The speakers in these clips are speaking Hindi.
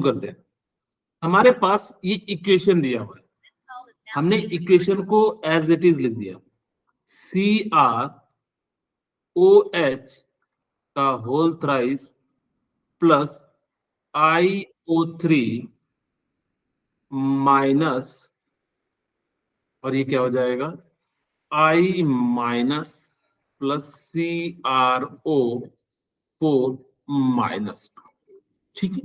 करते हैं। हमारे पास ये इक्वेशन दिया हुआ है, हमने इक्वेशन को एज इट इज लिख दिया, CrOH का whole thrice plus iO3 minus, और ये क्या हो जाएगा, I minus plus CrO4 minus. ठीक है,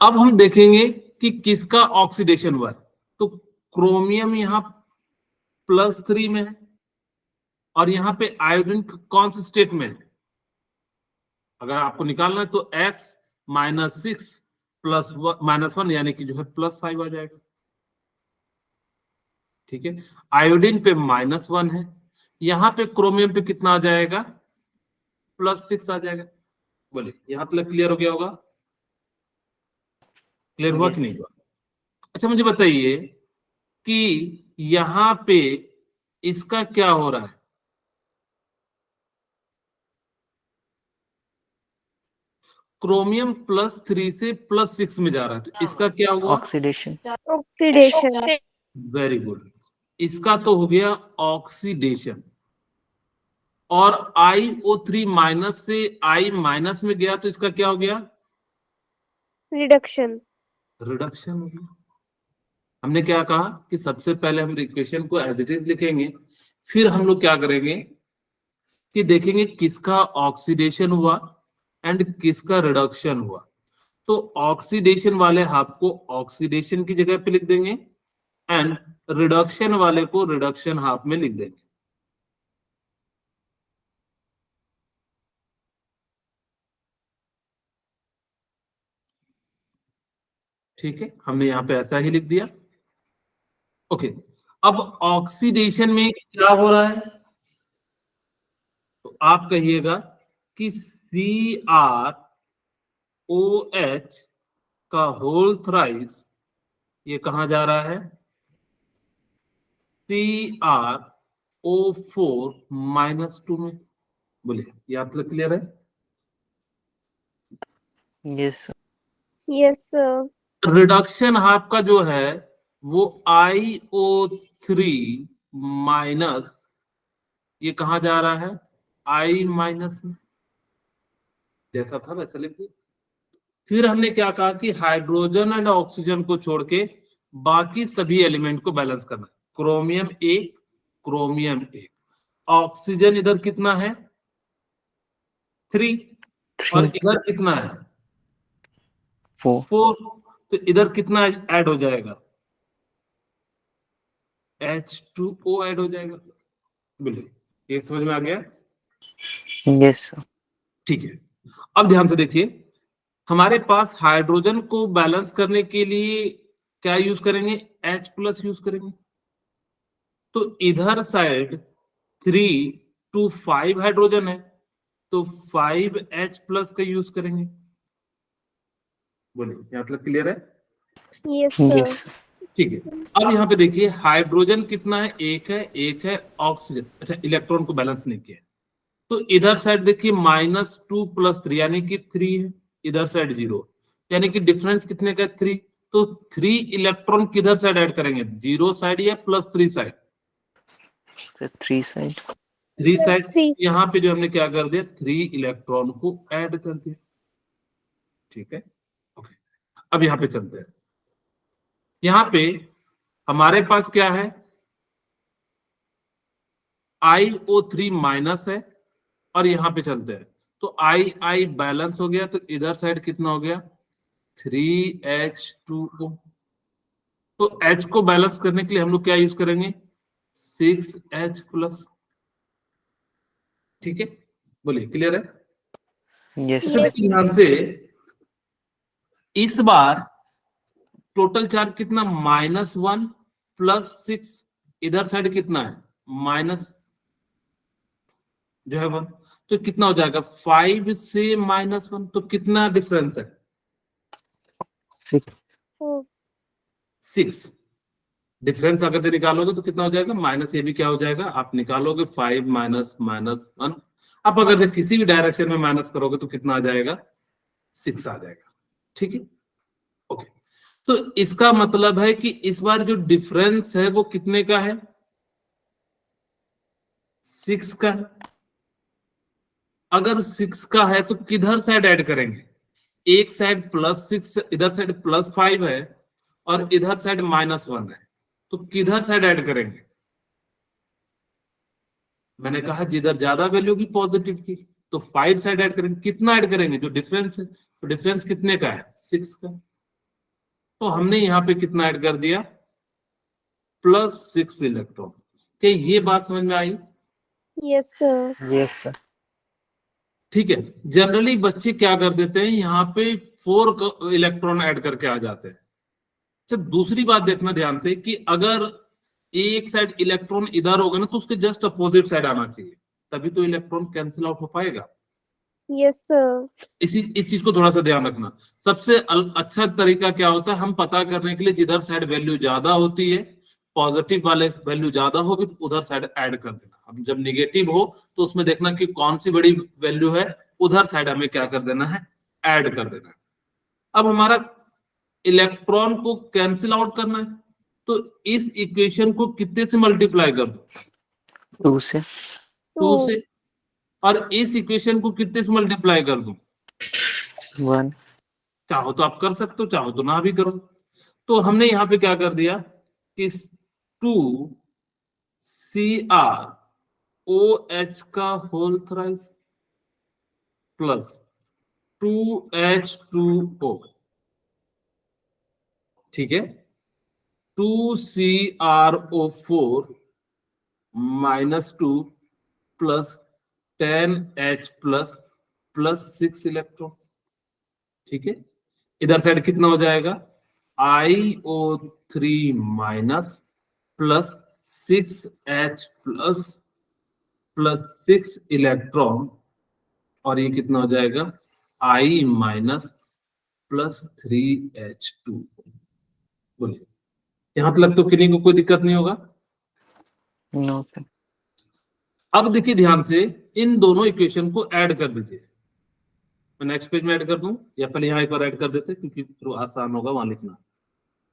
अब हम देखेंगे कि किसका ऑक्सीडेशन हुआ है। तो क्रोमियम यहाँ +3 में है और यहाँ पे आयोडीन कौन से स्टेट में है। अगर आपको निकालना है तो x -6 प्लस -1 यानी कि जो है +5 आ जाएगा। ठीक है, आयोडीन पे -1 है, यहाँ पे क्रोमियम पे कितना आ जाएगा, +6 आ जाएगा। बोले यहाँ तक क्लियर हो गया होगा? क्लियर हुआ कि नहीं हुआ? अच्छा मुझे बताइए कि यहाँ पे इसका क्या हो रहा है, क्रोमियम +3 से +6 में जा रहा है, तो इसका क्या हुआ, ऑक्सीडेशन। वेरी गुड, इसका तो हो गया ऑक्सीडेशन। और iO3 माइनस से I माइनस में गया तो इसका क्या हो गया, रिडक्शन। रिडक्शन हो गया। हमने क्या कहा कि सबसे पहले हम इक्वेशन को एज इट इज लिखेंगे, फिर हम लोग क्या करेंगे कि देखेंगे किसका ऑक्सीडेशन हुआ एंड किसका रिडक्शन हुआ। तो ऑक्सीडेशन वाले हाफ को ऑक्सीडेशन की जगह पे लिख देंगे एंड रिडक्शन वाले को रिडक्शन हाफ में लिख देंगे। ठीक है, हमने यहाँ पे ऐसा ही लिख दिया। ओके, अब ऑक्सीडेशन में क्या हो रहा है, तो आप कहिएगा कि CrOH का होल थ्राइस ये कहां जा रहा है, CrO4 -2 में। बोलिए याद तक क्लियर है? Yes yes sir. Reduction half का जो है वो iO3 माइनस, ये कहां जा रहा है, I माइनस में, जैसा था वैसा लिख दिया। फिर हमने क्या कहा कि हाइड्रोजन एंड ऑक्सीजन को छोड़ के बाकी सभी एलिमेंट को बैलेंस करना है। क्रोमियम 1, क्रोमियम 1, ऑक्सीजन इधर कितना है 3 और इधर कितना है 4, तो इधर कितना ऐड हो जाएगा, H2O ऐड हो जाएगा। बोलिए ये समझ में आ गया? यस। ठीक है, अब ध्यान से देखिए, हमारे पास हाइड्रोजन को बैलेंस करने के लिए क्या यूज करेंगे, H+ यूज करेंगे। तो इधर साइड 3 to 5 हाइड्रोजन है, तो 5H+ का यूज करेंगे। बोलिए यहाँ तक क्लियर है? Yes sir. ठीक है, अब यहाँ पे देखिए हाइड्रोजन कितना है, एक है ऑक्सीजन, अच्छा इलेक्ट्रॉन को बैलेंस नहीं किया, तो इधर साइड देखिए -2 + 3 यानी कि 3 है, इधर साइड 0 यानी कि डिफरेंस कितने का 3, तो 3 इलेक्ट्रॉन किधर साइड ऐड करेंगे, 0 साइड या +3 साइड, 3 साइड। 3 साइड। यहाँ पे जो हमने क्या कर दिया, 3 इलेक्ट्रॉन को ऐड कर दिया। ठीक है, ओके, अब यहाँ पे चलते हैं। यहाँ पे हमारे पास क्या है, iO3 माइनस है, और यहाँ पे चलते हैं तो I बैलेंस हो गया, तो इधर साइड कितना हो गया 3H2O। तो H को बैलेंस करने के लिए हम लोग क्या यूज करेंगे, 6H+। ठीक है, बोलिए क्लियर है? यस। ध्यान से, इस बार टोटल चार्ज कितना, -1 + 6, इधर साइड कितना है माइनस जो है 1, तो कितना हो जाएगा 5 से -1, तो कितना डिफरेंस है 6। डिफरेंस अगर से निकालोगे तो कितना हो जाएगा, माइनस, ये भी क्या हो जाएगा, आप निकालोगे 5 -1। आप अगर से किसी भी डायरेक्शन में माइनस करोगे तो कितना आ जाएगा, 6 आ जाएगा। ठीक है, ओके। तो इसका मतलब है कि इस बार जो डिफरेंस है वो कितने का है? 6 का है। अगर 6 का है तो किधर साइड ऐड करेंगे? एक साइड +6, इधर साइड +5 है और इधर साइड -1 है, तो किधर साइड ऐड करेंगे? मैंने कहा जिधर ज्यादा वैल्यू की पॉजिटिव की, तो 5 साइड ऐड करेंगे। कितना ऐड करेंगे? जो डिफरेंस है, तो डिफरेंस कितने का है? 6 का। तो हमने यहाँ पे कितना ऐड कर दिया? +6 इलेक्ट्रॉन। क्या ये बात समझ में आई? Yes, sir. Yes, sir. ठीक है। जनरली बच्चे क्या कर देते हैं, यहाँ पे 4 इलेक्ट्रॉन ऐड करके आ जाते हैं। अच्छा, दूसरी बात देखना ध्यान से कि अगर एक साइड इलेक्ट्रॉन इधर होगा ना, तो उसके जस्ट अपोजिट साइड आना चाहिए, तभी तो इलेक्ट्रॉन कैंसिल आउट हो पाएगा। Yes, sir. इस चीज को थोड़ा सा ध्यान रखना। सबसे अच्छा तरीका क्या होता है, हम पता करने के लिए जिधर साइड वैल्यू ज्यादा होती है, पॉजिटिव वाले वैल्यू ज्यादा होगी, तो उधर साइड ऐड कर देना। अब जब निगेटिव हो तो उसमें देखना कि कौन सी बड़ी वैल्यू है, उधर साइड हमें क्या कर देना है? ऐड कर देना है। अब हमारा इलेक्ट्रॉन को कैंसिल आउट करना है, तो इस इक्वेशन को कितने से मल्टीप्लाई कर दो? 2 से 2 Two. से। और इस इक्वेशन को कितने से मल्टीप्लाई कर दूं? 1. चाहो तो आप कर सकते हो, चाहो तो ना भी करो। तो हमने यहाँ पे क्या कर दिया कि 2CrOH का होल थ्राइस प्लस 2H2O, ठीक है, 2CrO4 -2 plus 10H plus 6 electron, ठीक है। इधर साइड कितना हो जाएगा? IO3 minus plus 6H plus 6 electron, और ये कितना हो जाएगा? I minus plus 3H2। बोलिए, यहां तक तो किन्हीं को कोई दिक्कत नहीं होगा? No, sir. अब देखिए ध्यान से, इन दोनों इक्वेशन को ऐड कर दीजिए। मैं नेक्स्ट पेज में ऐड कर दूं, या पहले यहाँ एक बार ऐड कर देते, क्योंकि फिर आसान होगा वहां लिखना।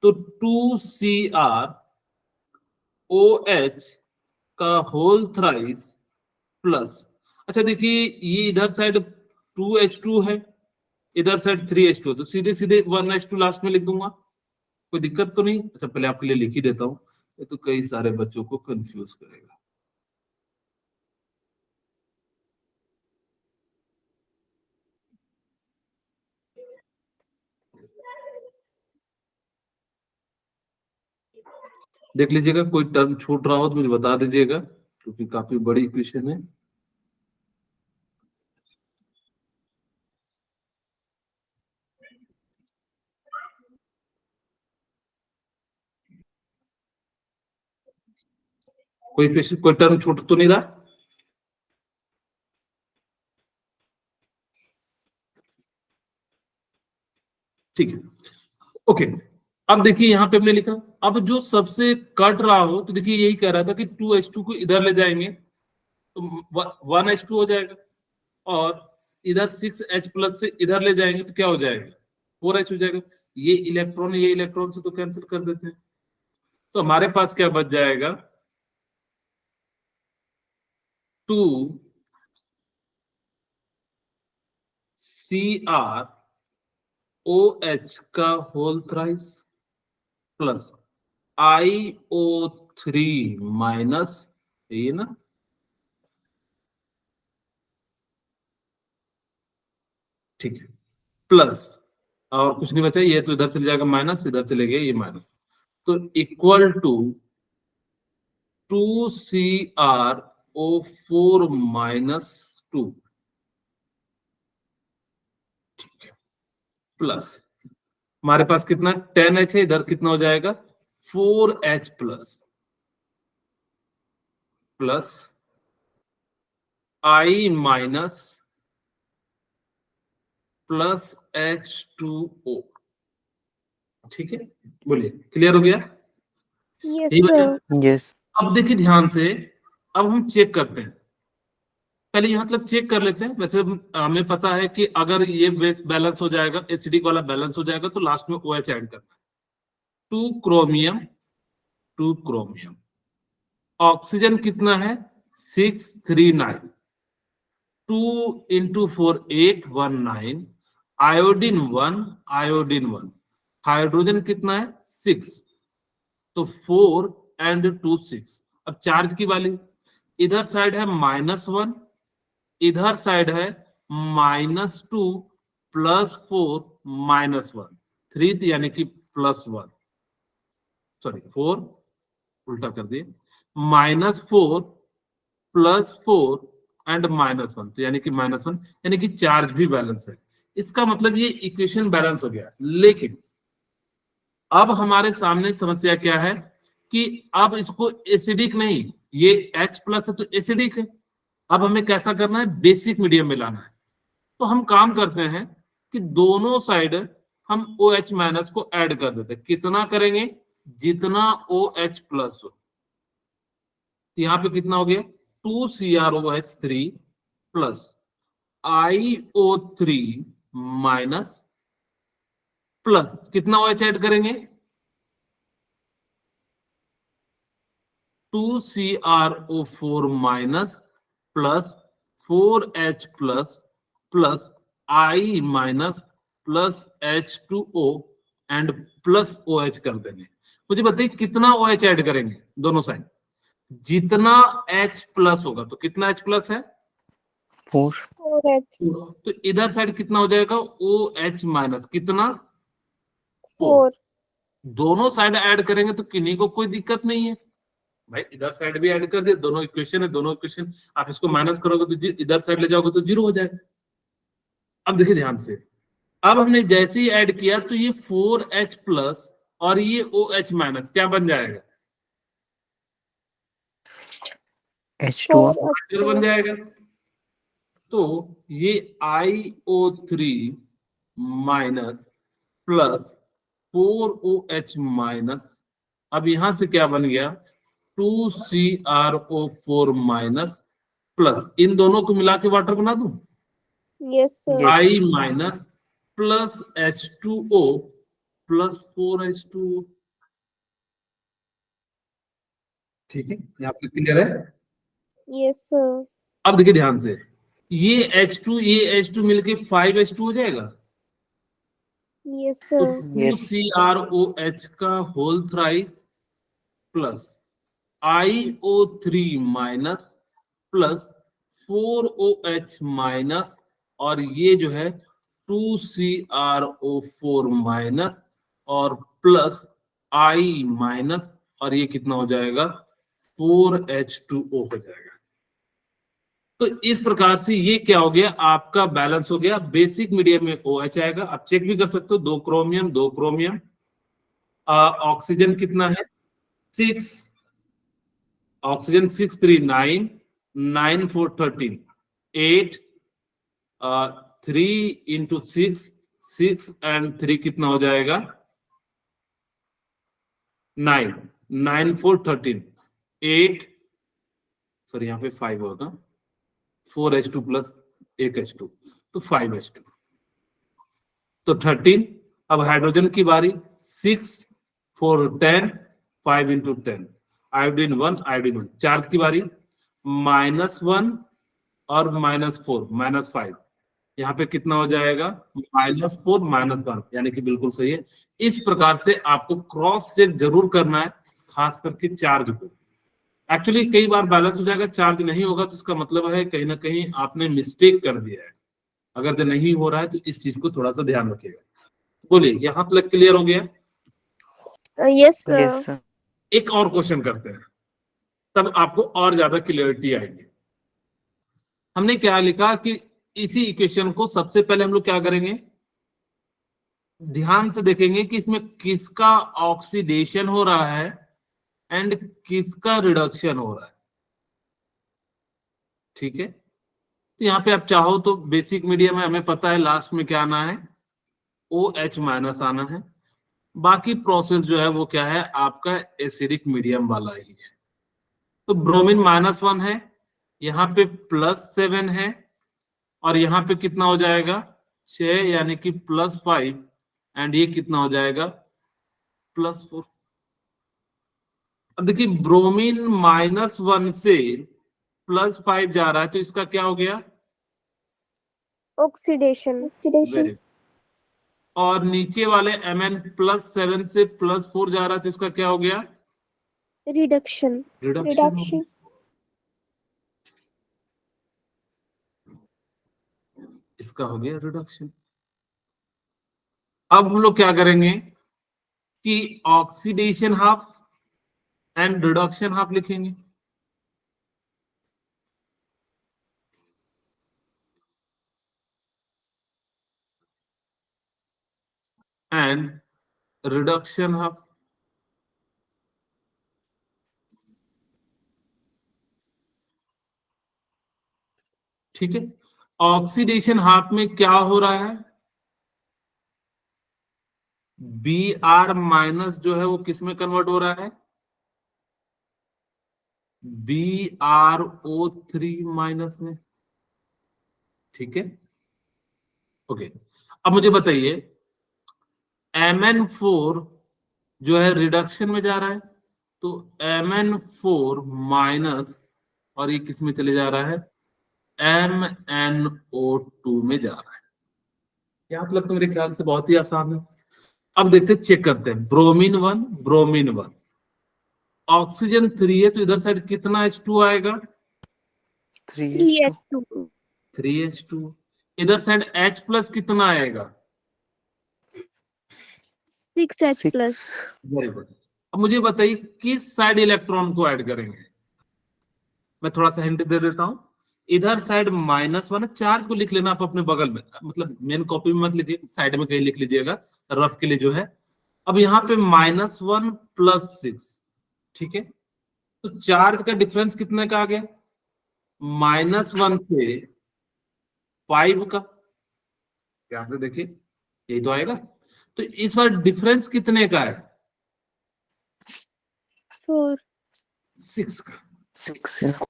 तो 2CrOH का होल थ्राइस प्लस, अच्छा देखिए ये इधर साइड 2H2 है, इधर साइड 3H2, तो सीधे सीधे 1H2 लास्ट में लिख दूंगा, कोई दिक्कत तो नहीं? अच्छा पहले आपके लिए लिख ही देता हूँ, ये तो कई सारे बच्चों को कंफ्यूज करेगा। देख लीजिएगा, कोई टर्म छूट रहा हो तो मुझे बता दीजिएगा, क्योंकि काफी बड़ी इक्वेशन है। कोई टर्म छूट तो नहीं रहा? ठीक है, ओके। अब देखिए यहाँ पे हमने लिखा, अब जो सबसे कट रहा हो, तो देखिए यही कह रहा था कि 2H2 को इधर ले जाएंगे तो 1H2 हो जाएगा, और इधर 6H प्लस से इधर ले जाएंगे तो क्या हो जाएगा? 4H हो जाएगा। ये इलेक्ट्रॉन से तो कैंसिल कर देते हैं, तो हमारे पास क्या बच जाएगा? 2CrOH का whole thrice plus IO3 minus, ये ना, ठीक है, प्लस, और कुछ नहीं बचा, ये तो इधर चले जाएगा माइनस, इधर चले गए ये माइनस, तो इक्वल टू 2CrO4 -2, ठीक है, प्लस हमारे पास कितना 10H है, इधर कितना हो जाएगा? 4H plus I minus plus H2O, ठीक है। बोलिए, क्लियर हो गया? Yes, यही बचा। sir. Yes. अब देखिए ध्यान से, अब हम चेक करते हैं। पहले यहाँ मतलब चेक कर लेते हैं। वैसे हमें पता है कि अगर ये बेस बैलेंस हो जाएगा, एसिडिक वाला बैलेंस हो जाएगा, तो लास्ट में OH ऐड करना है। 2 क्रोमियम 2 क्रोमियम। ऑक्सीजन कितना है? 639। 2 into 4 8 19। Iodine 1 iodine 1। हाइड्रोजन कितना है? 6। तो 4 and 2 6। अब चार्ज की वैल्यू, इधर साइड है -1, इधर साइड है -2 +4 -1। 3 यानी कि +1, सॉरी 4 उल्टा कर दिए, -4 +4 एंड -1, तो यानी कि -1, यानी कि चार्ज भी बैलेंस है। इसका मतलब ये इक्वेशन बैलेंस हो गया। लेकिन अब हमारे सामने समस्या क्या है कि अब इसको एसिडिक नहीं, ये H+ है तो एसिडिक है। अब हमें कैसा करना है? बेसिक मीडियम में लाना है। तो हम काम करते हैं कि दोनों साइड हम OH- को ऐड कर देते हैं। कितना करेंगे? जितना OH+ हो। यहाँ पे कितना हो गया? 2CrOH3 plus IO3 minus plus कितना OH ऐड करेंगे? 2CrO4 minus plus 4H plus I minus plus H2O and plus OH कर देंगे। मुझे बताइए कितना OH ऐड करेंगे दोनों साइड? जितना H+ होगा, तो कितना H+ है? 4 4H तो इधर साइड कितना हो जाएगा? OH- कितना? 4 दोनों साइड ऐड करेंगे तो किन्हीं को कोई दिक्कत नहीं है भाई। इधर साइड भी ऐड कर दिया, दोनों इक्वेशन है, दोनों इक्वेशन आप इसको माइनस करोगे तो इधर साइड ले जाओगे तो 0 हो जाएगा। अब देखिए ध्यान से, अब हमने जैसे ही ऐड किया तो ये 4H+ और ये OH- क्या बन जाएगा? H2O वाटर बन जाएगा। तो ये IO3 minus plus 4OH minus, अब यहां से क्या बन गया? 2CrO4 माइनस प्लस, इन दोनों को मिला के वाटर बना दूं? yes sir Yes. I minus plus H2O plus 4H2O। ठीक है, यहाँ पे क्लियर है? yes sir अब देखिए ध्यान से, ये H2 मिलके 5H2 हो जाएगा। yes तो sir 2CrOH का whole thrice plus IO3 minus plus 4OH minus, और ये जो है 2CrO4 माइनस और प्लस I माइनस, और ये कितना हो जाएगा? 4H2O हो जाएगा। तो इस प्रकार से ये क्या हो गया? आपका बैलेंस हो गया। बेसिक मीडियम में OH आएगा। आप चेक भी कर सकते हो, 2 क्रोमियम 2 क्रोमियम। ऑक्सीजन कितना है? 6। ऑक्सीजन 6 3 9 9 4 13 8 3 into 6 6 and 3 कितना हो जाएगा? 9 9 4 13 8, सॉरी यहाँ पे 5 होगा, 4H2 प्लस 1H2 तो 5H2, तो 13। अब हाइड्रोजन की बारी, 6 4 10 5 into 10। Iodine 1 iodine 1। चार्ज की बारी, -1 और -4 -5, यहाँ पे कितना हो जाएगा? -4 -1, यानी कि बिल्कुल सही है। इस प्रकार से आपको क्रॉस चेक जरूर करना है, खास करके चार्ज को। एक्चुअली कई बार बैलेंस हो जाएगा, चार्ज नहीं होगा, तो इसका मतलब है कहीं ना कहीं आपने मिस्टेक कर दिया है। अगर जो नहीं हो रहा है तो इस चीज को थोड़ा सा ध्यान रखिएगा। बोलिए, यहाँ तक क्लियर हो गया? yes sir Yes sir. एक और क्वेश्चन करते हैं, तब आपको और ज्यादा क्लियरिटी आएगी। हमने क्या लिखा कि इसी इक्वेशन को सबसे पहले हम लोग क्या करेंगे? ध्यान से देखेंगे कि इसमें किसका ऑक्सीडेशन हो रहा है एंड किसका रिडक्शन हो रहा है। ठीक है, तो यहाँ पे आप चाहो तो बेसिक मीडियम है, हमें पता है लास्ट में क्या आना है? OH- आना है। बाकी प्रोसेस जो है वो क्या है? आपका एसिडिक मीडियम वाला ही है। तो ब्रोमीन -1 है, यहाँ पे +7 है और यहाँ पे कितना हो जाएगा 6, यानी कि +5, एंड ये कितना हो जाएगा +4। अब देखिए ब्रोमीन -1 से +5 जा रहा है, तो इसका क्या हो गया oxidation. वेरी। और नीचे वाले Mn+7 से +4 जा रहा है, तो इसका क्या हो गया Reduction. रिडक्शन। इसका हो गया रिडक्शन। अब हम लोग क्या करेंगे कि oxidation half and reduction half लिखेंगे। एंड रिडक्शन हाफ, ठीक है। ऑक्सीडेशन हाफ में क्या हो रहा है, Br- जो है वो किस में कन्वर्ट हो रहा है, BrO3- में, ठीक है। ओके, अब मुझे बताइए Mn4 जो है रिडक्शन में जा रहा है, तो Mn4- और ये किस में चले जा रहा है MnO2 में जा रहा है। क्या मतलब, तो मेरे ख्याल से बहुत ही आसान है। अब देखते चेक करते हैं, ब्रोमीन 1 ऑक्सीजन 3 है, तो इधर साइड कितना H2 आएगा 3H2 3H2. 3H2। इधर साइड H+ कितना आएगा 6H plus. 6 very good. अब मुझे बताइए किस साइड इलेक्ट्रॉन को ऐड करेंगे, मैं थोड़ा सा हिंट दे देता हूं। इधर साइड -1 चार्ज को लिख लेना आप अपने बगल में, मतलब मेन कॉपी में मत लीजिए, साइड में कहीं लिख लीजिएगा रफ के लिए जो है। अब यहाँ पे -1 + 6, ठीक है। तो चार्ज का डिफरेंस कितने का आ गया -1 से 5 का, ध्यान से देखिए यही तो आएगा। तो इस बार डिफरेंस कितने का है 4. 6 का, 6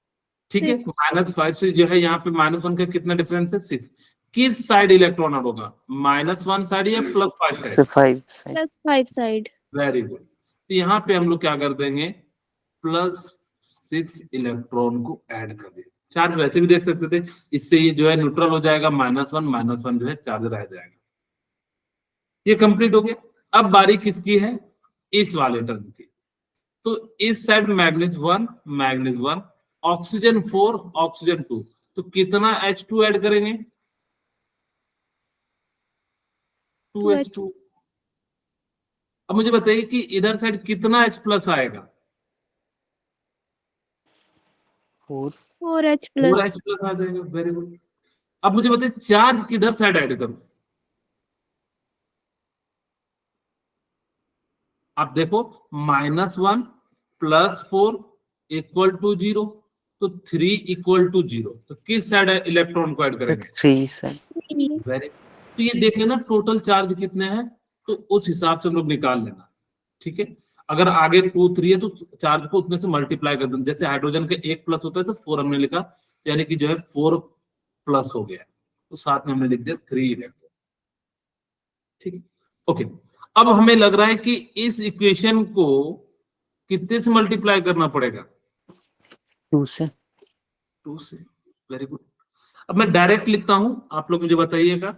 ठीक है। 6. -5 से जो है यहाँ पे -1 का कितना डिफरेंस है 6। किस साइड इलेक्ट्रॉन ऐड होगा, -1 साइड या +5 से side, 5 side Plus 5 side. Very good. तो यहाँ पे हम लोग क्या कर देंगे +6 इलेक्ट्रॉन को ऐड कर देंगे। चार्ज वैसे भी देख सकते थे, इससे ये जो है न्यूट्रल हो जाएगा, -1 जो है चार्ज रह जाएगा। ये कंप्लीट हो गया। अब बारी किसकी है, इस वाले टर्म की। तो इस साइड मैग्नीज 1 ऑक्सीजन 4 ऑक्सीजन 2, तो कितना H2 ऐड करेंगे 2H2। अब मुझे बताइए कि इधर साइड कितना H+ आएगा 4 4H 4 plus. H+ आ जाएगा, वेरी गुड। अब मुझे बताइए चार्ज किधर साइड ऐड करूं, आप देखो -1 + 4 = 0, तो 3 = 0, तो किस साइड इलेक्ट्रॉन को ऐड से करेंगे 3 साइड 3. वेरी। तो ये देख लेना टोटल चार्ज कितने हैं, तो उस हिसाब से हम लोग निकाल लेना, ठीक है। अगर आगे 2 3 है तो चार्ज को उतने से मल्टीप्लाई कर देना, जैसे हाइड्रोजन का 1+ होता है तो 4 हमने लिखा, यानी कि जो है 4+ हो गया, तो साथ में हमने लिख दिया 3 इलेक्ट्रॉन, ठीक है। ओके, अब हमें लग रहा है कि इस इक्वेशन को कितने से मल्टीप्लाई करना पड़ेगा 2 से 2 से, वेरी गुड। अब मैं डायरेक्ट लिखता हूं, आप लोग मुझे बताइएगा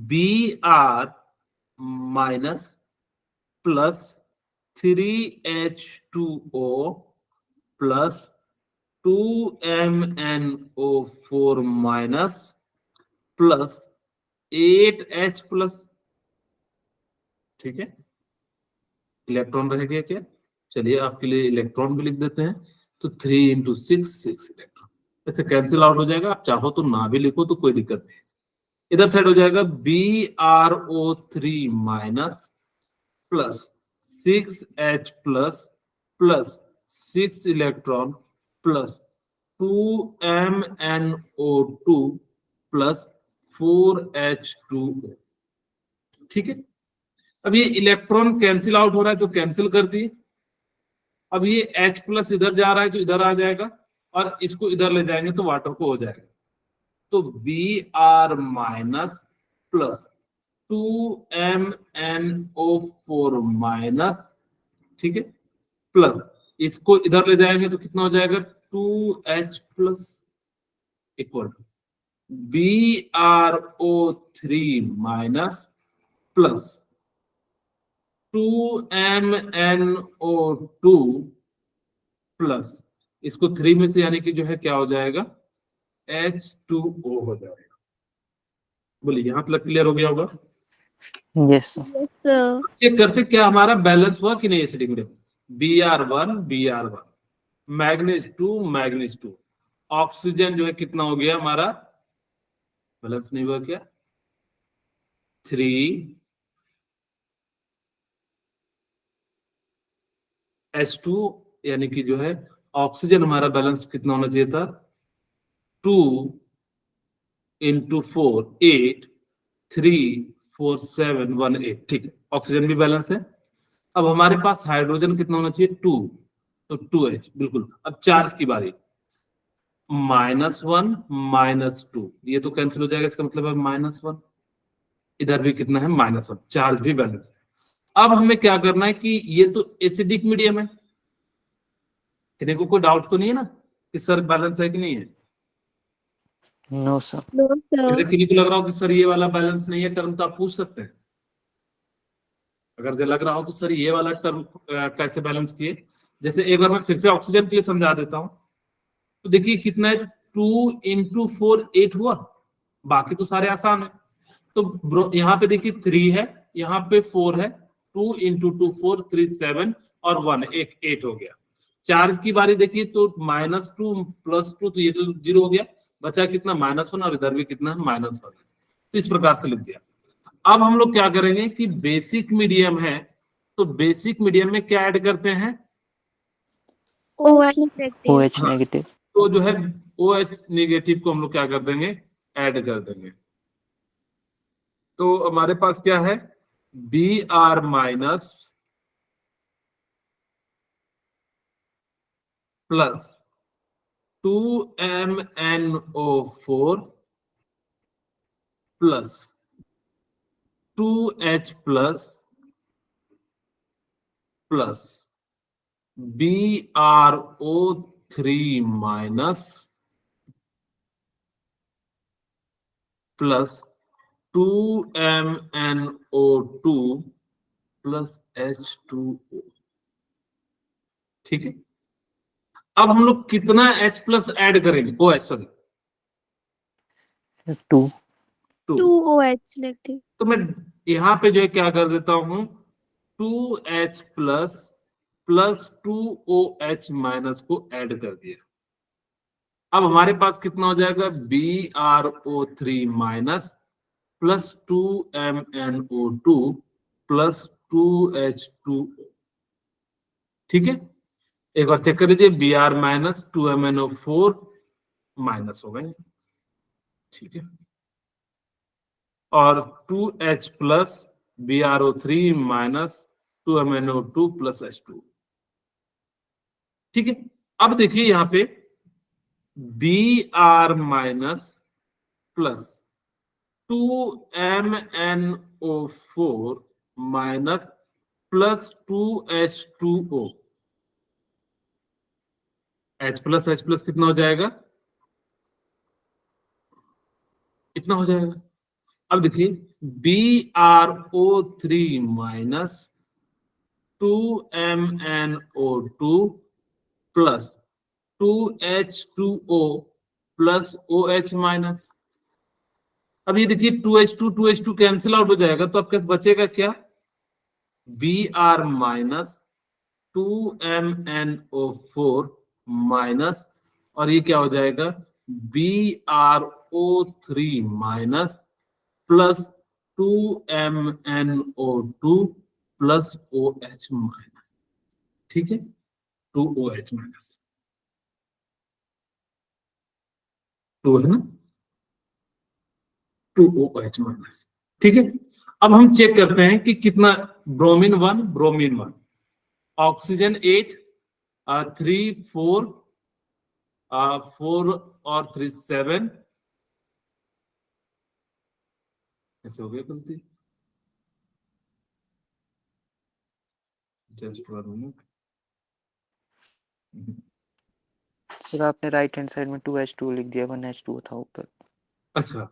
Br- +3H2O +2MnO4- +8H+, ठीक है। इलेक्ट्रॉन रह गया क्या, चलिए आपके लिए इलेक्ट्रॉन भी लिख देते हैं, तो 3 × 6 6 इलेक्ट्रॉन, ऐसे कैंसिल आउट हो जाएगा। आप चाहो तो ना भी लिखो तो कोई दिक्कत नहीं। इधर साइड हो जाएगा BrO3- +6H+ +6 electron +2MnO2 +4H2O, ठीक है। अब ये इलेक्ट्रॉन कैंसिल आउट हो रहा है तो कैंसिल कर दिए। अब ये H+ इधर जा रहा है तो इधर आ जाएगा, और इसको इधर ले जाएंगे तो वाटर को हो जाएगा। तो Br minus plus 2MnO4 minus, ठीक है, प्लस इसको इधर ले जाएंगे तो कितना हो जाएगा 2H plus equal to BrO3 minus plus 2MnO2 plus इसको 3 में से यानी कि जो है क्या हो जाएगा H2O हो जाएगा। बोलिए यहाँ तक क्लियर हो गया होगा? Yes sir. Yes, sir. Check करते क्या हमारा बैलेंस हुआ कि नहीं acidic medium. Br1 manganese 2 oxygen जो है कितना हो गया हमारा, बैलेंस नहीं हुआ क्या, 3 H2 यानी कि जो है ऑक्सीजन हमारा बैलेंस कितना होना चाहिए था 2 × 4 8 3 4 7 1 8, ठीक है, ऑक्सीजन भी बैलेंस है। अब हमारे पास हाइड्रोजन कितना होना चाहिए 2, तो 2H बिल्कुल। अब चार्ज की बारी, -1 -2 ये तो कैंसिल हो जाएगा, इसका मतलब है -1, इधर भी कितना है -1, चार्ज भी बैलेंस है। अब हमें क्या करना है कि ये तो एसिडिक मीडियम है, किसी को कोई डाउट तो नहीं है ना कि सर बैलेंस है कि नहीं है? No sir. No, sir. किसी को लग रहा हो कि सर ये वाला बैलेंस नहीं है टर्म, तो आप पूछ सकते हैं। अगर जो लग रहा हो कि सर ये वाला टर्म कैसे बैलेंस किए, जैसे एक बार मैं फिर से ऑक्सीजन के लिए समझा देता हूं। तो देखिए कितना है 2 × 4 8 हुआ, बाकी तो सारे आसान है। तो यहाँ पे देखिए 3 है, यहाँ पे 4 है, 2 × 2 4 3 7 और 1 एक 8 हो गया। चार्ज की बारी देखिए तो -2 + 2 तो ये तो 0 हो गया, बचा कितना -1 और इधर भी कितना -1। तो इस प्रकार से लिख दिया। अब हम लोग क्या करेंगे कि बेसिक मीडियम है, तो बेसिक मीडियम में क्या ऐड करते हैं OH negative. OH negative. तो जो है OH नेगेटिव को हम लोग क्या कर देंगे ऐड कर देंगे। तो हमारे पास क्या है Br minus plus 2MnO4 plus 2H plus BrO3 minus plus 2MnO2 plus H2O, ठीक है। अब हम लोग कितना H प्लस ऐड करेंगे, OH सॉरी 2। 2 OH negative. तो मैं यहाँ पे जो है क्या कर देता हूं 2H प्लस 2OH माइनस को ऐड कर दिया। अब हमारे पास कितना हो जाएगा BrO3 minus plus 2MnO2 plus 2H2O, ठीक है। एक बार चेक कर लीजिए Br माइनस 2MnO4 माइनस हो गए, ठीक है, और 2H plus BrO3 minus 2MnO2 plus H2, ठीक है। अब देखिए यहाँ पे Br minus plus 2MnO4 minus plus 2H2O, H plus कितना हो जाएगा, इतना हो जाएगा। अब देखिए BrO3 minus 2MnO2 plus 2H2O plus OH minus. अब ये देखिए 2H2 कैंसिल आउट हो जाएगा, तो आपके बचेगा क्या Br माइनस 2MnO4 माइनस, और ये क्या हो जाएगा BrO3 minus plus 2MnO2 plus OH minus, ठीक है, 2OH माइनस 2 है ना, 2OH माइनस, ठीक है। अब हम चेक करते हैं कि कितना ब्रोमीन 1 ऑक्सीजन 8 3 4 4 और 3 7, ऐसे हो गया गलती। Just 1 minute. सर आपने राइट हैंड साइड में 2H2 लिख दिया, 1H2 था ऊपर। अच्छा,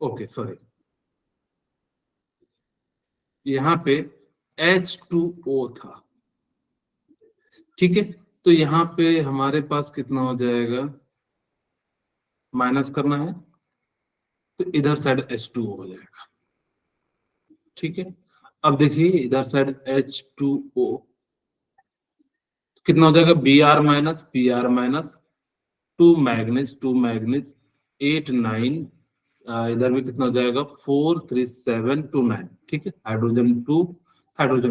ओके सॉरी, यहाँ पे H2O था, ठीक है। तो यहाँ पे हमारे पास कितना हो जाएगा, माइनस करना है तो इधर साइड H2O हो जाएगा, ठीक है। अब देखिए इधर साइड H2O कितना हो जाएगा, Br माइनस टू मैग्नीज 8 9, इधर भी कितना हो जाएगा 4 3 7 2 9, ठीक है। Hydrogen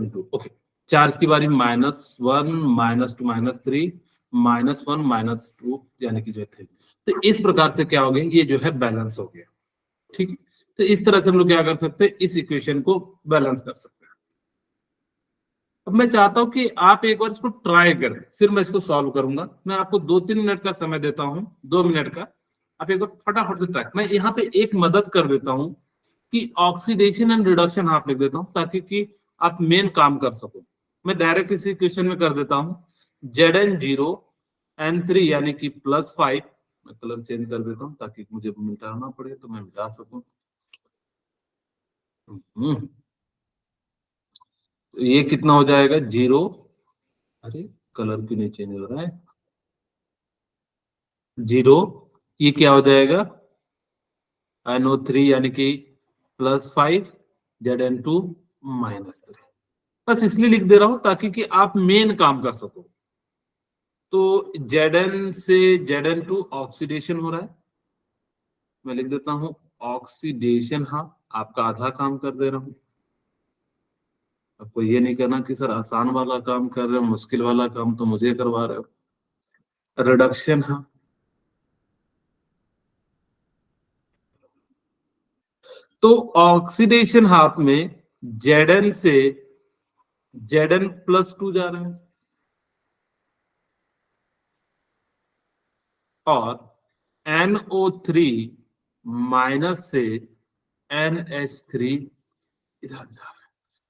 2 okay. चार्ज की बारी -1 -2 -3 -1 -2 यानी कि जो थे। तो इस प्रकार से क्या हो गया, ये जो है बैलेंस हो गया, ठीक है। तो इस तरह से हम लोग क्या कर सकते हैं, इस इक्वेशन को बैलेंस कर सकते हैं। अब मैं चाहता हूं कि आप एक बार इसको ट्राई करें, फिर मैं इसको सॉल्व करूंगा। मैं आपको 2-3 मिनट का समय देता हूं, 2 मिनट का। आप एक बार फटाफट से ट्राई, मैं यहाँ पे एक मदद कर देता हूं कि ऑक्सीडेशन एंड रिडक्शन आप लिख देता हूं, ताकि कि आप मेन काम कर सको। मैं डायरेक्ट इसी क्वेश्चन में कर देता हूं, Zn0 N3 यानी कि +5। मैं कलर चेंज कर देता हूं ताकि मुझे मिटाना पड़े तो मैं मिटा सकूं। तो ये कितना हो जाएगा 0, अरे कलर क्यों नहीं चेंज हो रहा है, 0, ये क्या हो जाएगा NO3 यानी कि +5, Zn2 -3। बस इसलिए लिख दे रहा हूं ताकि कि आप मेन काम कर सको। तो Zn से Zn2 ऑक्सीडेशन हो रहा है, मैं लिख देता हूं ऑक्सीडेशन। हाँ, आपका आधा काम कर दे रहा हूं। आपको ये नहीं करना कि सर आसान वाला काम कर रहे हो, मुश्किल वाला काम तो मुझे करवा रहे हो। रिडक्शन, हाँ, तो ऑक्सीडेशन हाफ में Zn से Zn+2 जा रहा है, और NO3 माइनस से NH3 इधर जा रहा है।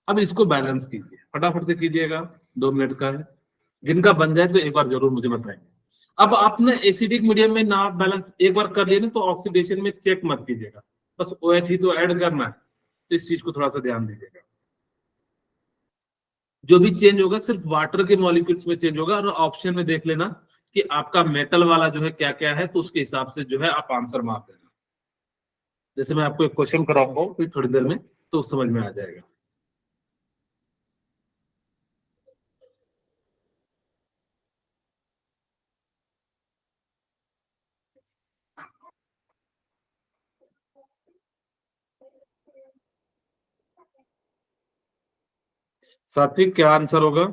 अब इसको बैलेंस कीजिए, फटाफट से कीजिएगा, 2 मिनट का है। जिनका बन जाए तो एक बार जरूर मुझे बताएंगे। अब आपने एसिडिक मीडियम में ना बैलेंस एक बार कर लिया ना, तो ऑक्सीडेशन में चेक मत कीजिएगा, बस OH ही तो ऐड करना है। तो इस चीज को थोड़ा सा ध्यान दीजिएगा। जो भी चेंज होगा सिर्फ वाटर के मॉलिक्यूल्स में चेंज होगा, और ऑप्शन में देख लेना कि आपका मेटल वाला जो है क्या क्या है, तो उसके हिसाब से जो है आप आंसर मार देना। जैसे मैं आपको एक क्वेश्चन कराऊंगा फिर थोड़ी देर में, तो समझ में आ जाएगा। सात्विक क्या आंसर होगा?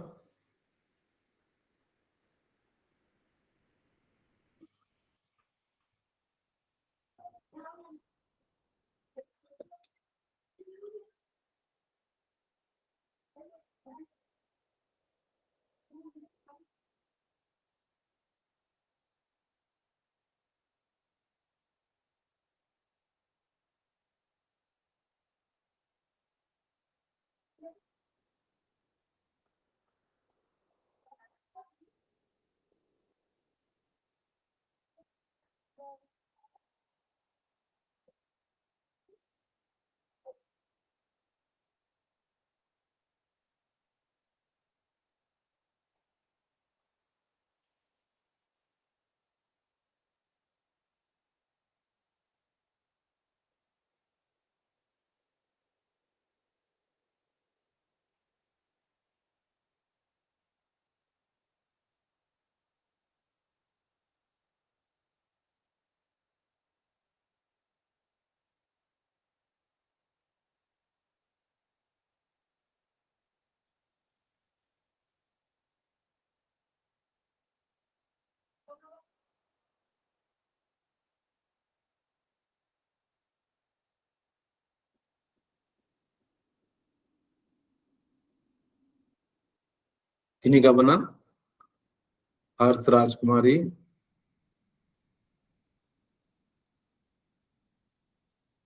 किन्हीं का बना हर्ष राजकुमारी,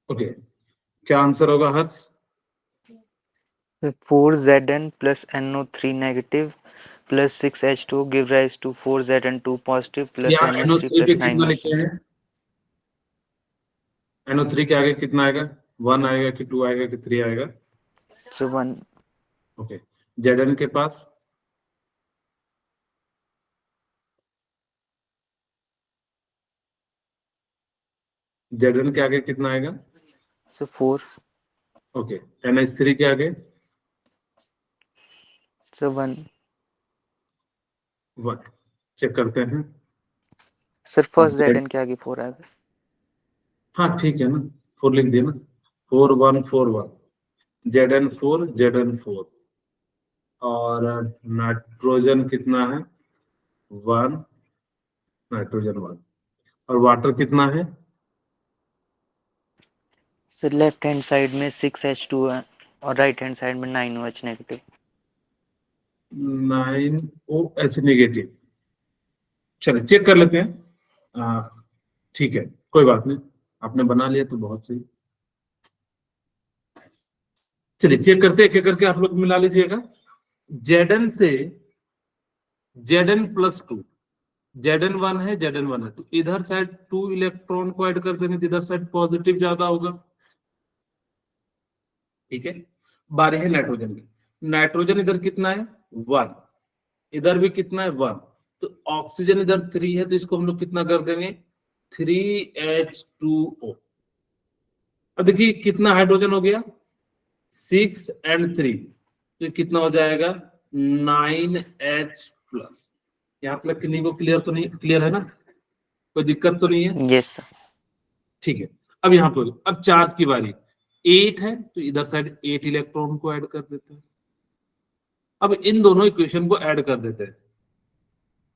ओके, क्या आंसर होगा हर्ष? 4Zn plus NO3 negative plus 6H2 give rise to 4Zn2 positive plus यहाँ NH3 NO3 plus पे कितना 9OH. लिखे हैं? NO3 के आगे कितना आएगा? 1 आएगा कि 2 आएगा कि 3 आएगा? So 1. ओके, Zn के पास Zn के आगे कितना आएगा? So 4. ओके, NH3 के आगे So 1. 1, चेक करते हैं। सर फर्स्ट Zn के आगे 4 आएगा. हाँ ठीक है ना, 4 लिख दिया ना, 4 1 4 1, Zn4 Zn4, और नाइट्रोजन कितना है? 1, नाइट्रोजन 1, और वाटर कितना है? सर लेफ्ट हैंड साइड में 6H2 है और राइट हैंड साइड में 9OH नेगेटिव. 9OH negative. चलिए चेक कर लेते हैं। ठीक है, कोई बात नहीं, आपने बना लिया तो बहुत सही। चलिए चेक करते हैं, एक एक करके आप लोग मिला लीजिएगा। Zn से Zn+2, Zn1 है, Zn1 है, तो इधर साइड 2 इलेक्ट्रॉन को ऐड कर देंगे तो इधर साइड पॉजिटिव ज्यादा होगा। ठीक है, बारी है नाइट्रोजन की। नाइट्रोजन इधर कितना है? 1, इधर भी कितना है? 1, तो ऑक्सीजन इधर 3 है, तो इसको हम लोग कितना कर देंगे? 3H2O। अब देखिए कितना हाइड्रोजन हो गया? 6 और 3, तो ये कितना हो जाएगा? 9H+। यहाँ तक किन्हीं को क्लियर तो नहीं, क्लियर है ना, कोई दिक्कत तो नहीं है? Yes sir. ठीक है, अब यहाँ पर अब चार्ज की बारी। 8 है तो इधर साइड 8 इलेक्ट्रॉन को ऐड कर देते हैं। अब इन दोनों इक्वेशन को ऐड कर देते हैं।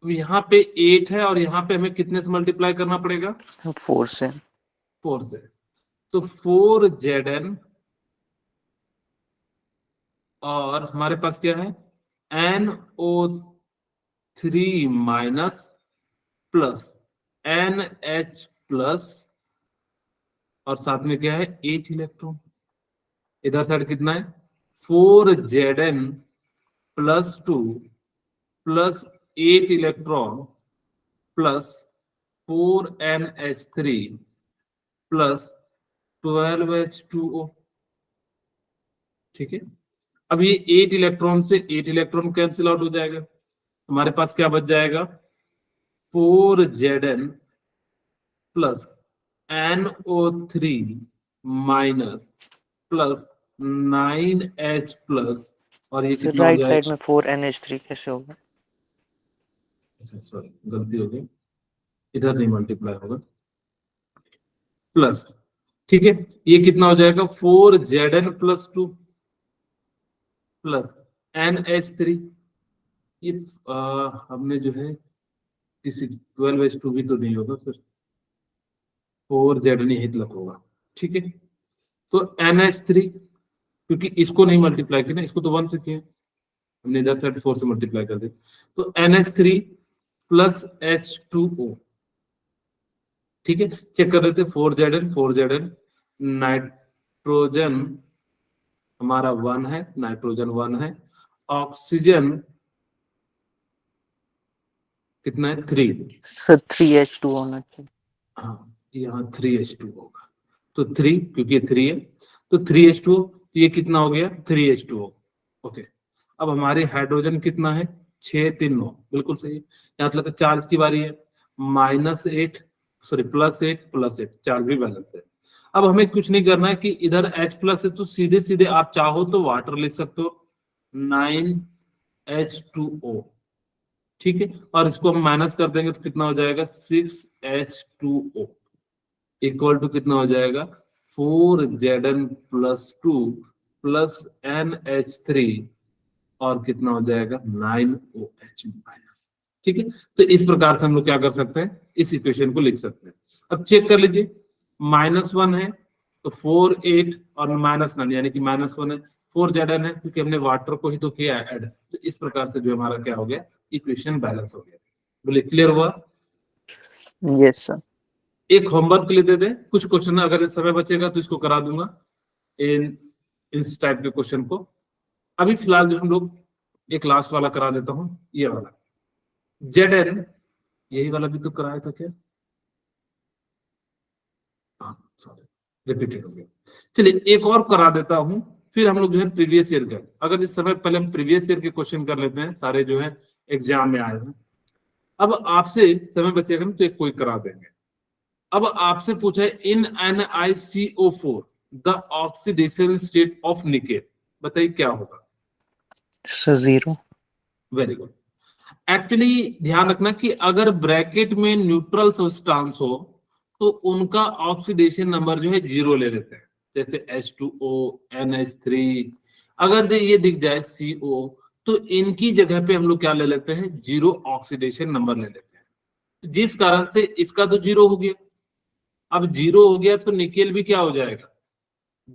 अब यहाँ पे 8 है और यहाँ पे हमें कितने से मल्टीप्लाई करना पड़ेगा? 4 से. 4 से, तो 4Zn, और हमारे पास क्या है? NO3 minus plus NH plus, और साथ में क्या है? 8 इलेक्ट्रॉन। इधर साइड कितना है? 4Zn+2 plus 8 electron plus 4NH3 plus 12H2O। ठीक है, अब ये 8 इलेक्ट्रॉन से 8 इलेक्ट्रॉन कैंसिल आउट हो जाएगा, हमारे पास क्या बच जाएगा? 4Zn plus NO3 minus plus 9H plus, और ये सर कितना हो राइट साइड जाएगा? में 4NH3 कैसे होगा? अच्छा सॉरी, गलती हो गई, इधर नहीं मल्टीप्लाई होगा, प्लस। ठीक है, ये कितना हो जाएगा? 4Zn+2 plus NH3। ये हमने जो है किसी 12H2 भी तो नहीं होगा फिर, 4Zn ही तक होगा। ठीक है, तो NH3, क्योंकि इसको नहीं मल्टीप्लाई किया ना, इसको तो 1 से किया, हमने इधर साइड 4 से मल्टीप्लाई कर दिया, तो NH3 प्लस H2O। ठीक है, चेक कर रहे थे। 4Zn नाइट्रोजन हमारा 1 है, नाइट्रोजन 1 है, ऑक्सीजन कितना है? 3। सर 3H2 होना चाहिए. हाँ, यहाँ 3H2 होगा, तो 3, क्योंकि 3 है तो 3H2, तो ये कितना हो गया? 3H2O। ओके, अब हमारे हाइड्रोजन कितना है? 6 3 9, बिल्कुल सही है। यहाँ मतलब चार्ज की बारी है, -8 सॉरी +8 चार्ज भी बैलेंस है। अब हमें कुछ नहीं करना है कि इधर H+ है तो सीधे सीधे आप चाहो तो वाटर लिख सकते हो, 9H2O। ठीक है, और इसको हम माइनस कर देंगे तो कितना हो जाएगा? 6H2O इक्वल टू कितना हो जाएगा? 4Zn+2 प्लस NH3, और कितना हो जाएगा? 9OH-। ठीक है, तो इस प्रकार से हम लोग क्या कर सकते हैं? इस इक्वेशन को लिख सकते हैं। अब चेक कर लीजिए, -1 है तो 4 8 और -9 यानी कि -1 है, 4Zn है क्योंकि हमने वाटर को ही तो किया ऐड, तो इस प्रकार से जो हमारा क्या हो गया? इक्वेशन बैलेंस हो गया। बोले क्लियर हुआ? Yes, sir. एक होमवर्क के लिए दे दें, कुछ क्वेश्चन अगर इस समय बचेगा तो इसको करा दूंगा इन इस टाइप के क्वेश्चन को। अभी फिलहाल जो हम लोग एक लास्ट वाला करा देता हूं, ये वाला Zn, यही वाला भी तो कराया था क्या? सॉरी रिपीटेड हो गया। चलिए एक और करा देता हूं, फिर हम लोग जो है प्रीवियस ईयर का, अगर इस समय पहले हम प्रीवियस ईयर के क्वेश्चन कर लेते हैं, सारे जो है एग्जाम में आए हैं। अब आपसे समय बचेगा तो एक कोई करा देंगे। अब आपसे पूछा है इन NiCO4 the oxidation state of nickel, बताइए क्या होगा? So 0. Very good. एक्चुअली ध्यान रखना कि अगर ब्रैकेट में न्यूट्रल सब्सटेंस हो तो उनका ऑक्सीडेशन नंबर जो है 0 ले लेते हैं, जैसे H2O, NH3। अगर ये दिख जाए CO तो इनकी जगह पे हम लोग क्या ले लेते हैं? 0 ऑक्सीडेशन नंबर ले लेते हैं, जिस कारण से इसका तो 0 हो गया। अब 0 हो गया तो निकेल भी क्या हो जाएगा?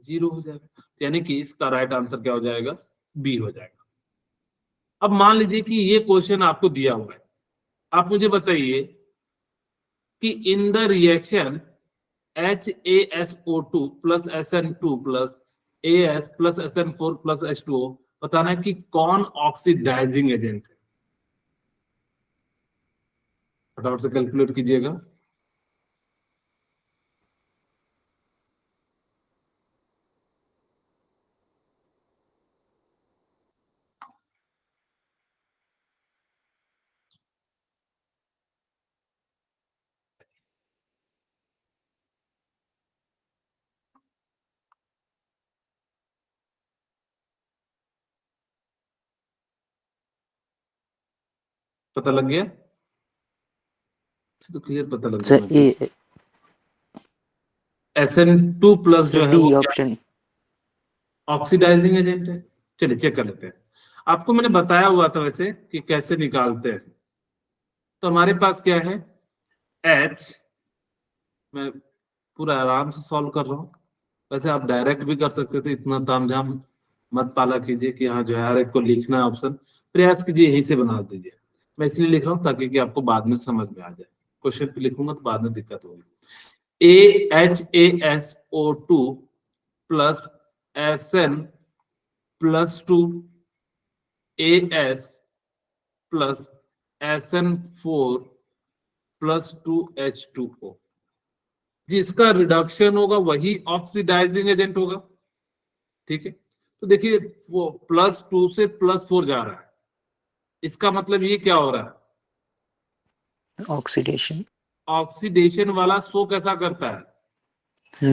0 हो जाएगा, यानी कि इसका राइट आंसर क्या हो जाएगा? बी हो जाएगा। अब मान लीजिए कि ये क्वेश्चन आपको दिया हुआ है, आप मुझे बताइए कि in the reaction HaSO2 plus SN2 plus AS plus SN4 plus H2O, बताना है कि कौन ऑक्सीडाइजिंग एजेंट है। फटाफट से कैलकुलेट कीजिएगा। पता लग गया? तो क्लियर पता लग So गया। A. SN2 प्लस जो So है D वो option. ऑक्सीडाइजिंग एजेंट है। चलिए चेक कर लेते हैं। आपको मैंने बताया हुआ था वैसे कि कैसे निकालते हैं। तो हमारे पास क्या है? H, मैं पूरा आराम से सॉल्व कर रहा हूँ, वैसे आप डायरेक्ट भी कर सकते थे, इतना तामझाम मत पाला कीजिए कि हाँ जो है हर एक को लिखना है ऑप्शन, प्रयास कीजिए यही से बना दीजिए। मैं इसलिए लिख रहा हूँ ताकि कि आपको बाद में समझ में आ जाए। क्वेश्चन पे लिखूंगा तो बाद में दिक्कत होगी। HaSO2 plus SN plus 2 AS plus SN4 plus 2H2O, जिसका रिडक्शन होगा वही ऑक्सीडाइजिंग एजेंट होगा। ठीक है, तो देखिए वो +2 से +4 जा रहा है, इसका मतलब ये क्या हो रहा है? Oxidation. ऑक्सीडेशन वाला शो कैसा करता है?